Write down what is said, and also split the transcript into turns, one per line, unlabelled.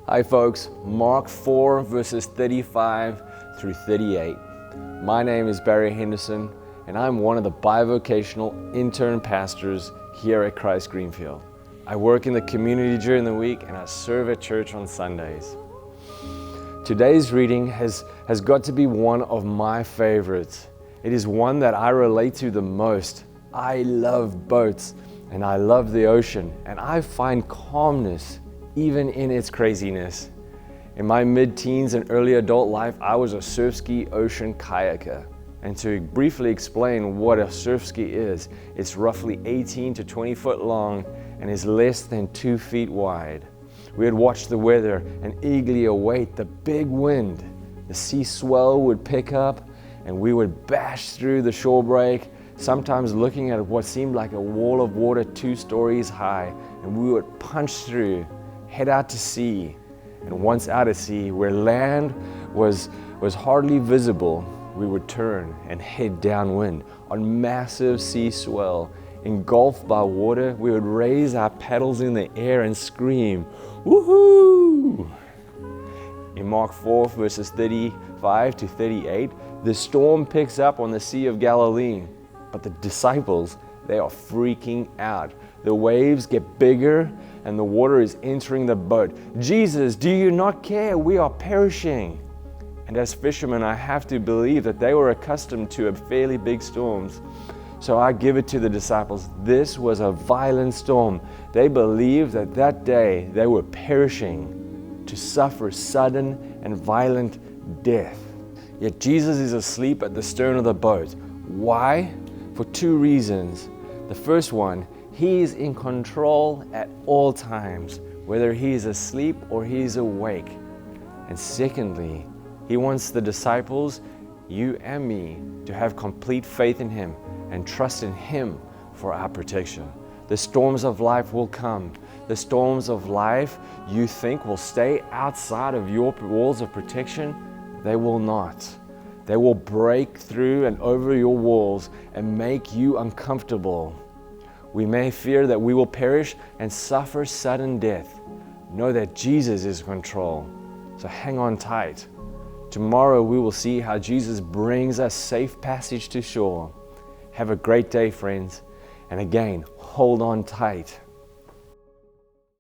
Hi folks, Mark 4 verses 35 through 38. My name is Barry Henderson and I'm one of the bivocational intern pastors here at Christ Greenfield. I work in the community during the week and I serve at church on Sundays. Today's reading has got to be one of my favorites. It is one that I relate to the most. I love boats and I love the ocean and I find calmness even in its craziness. In my mid-teens and early adult life, I was a surf ski ocean kayaker. And to briefly explain what a surf ski is, it's roughly 18 to 20 foot long and is less than 2 feet wide. We would watch the weather and eagerly await the big wind. The sea swell would pick up and we would bash through the shore break, sometimes looking at what seemed like a wall of water 2 stories high, and we would punch through, head out to sea, and once out at sea, where land was hardly visible, we would turn and head downwind on massive sea swell. Engulfed by water, we would raise our paddles in the air and scream, woohoo! In Mark 4 verses 35 to 38, the storm picks up on the Sea of Galilee, but the disciples, they are freaking out. The waves get bigger and the water is entering the boat. Jesus, do you not care? We are perishing. And as fishermen, I have to believe that they were accustomed to fairly big storms. So I give it to the disciples. This was a violent storm. They believed that that day they were perishing to suffer sudden and violent death. Yet Jesus is asleep at the stern of the boat. Why? For 2 reasons. The first one, He is in control at all times, whether He is asleep or He is awake. And secondly, He wants the disciples, you and me, to have complete faith in Him and trust in Him for our protection. The storms of life will come. The storms of life you think will stay outside of your walls of protection, they will not. They will break through and over your walls and make you uncomfortable. We may fear that we will perish and suffer sudden death. Know that Jesus is in control, so hang on tight. Tomorrow we will see how Jesus brings us safe passage to shore. Have a great day, friends, and again, hold on tight.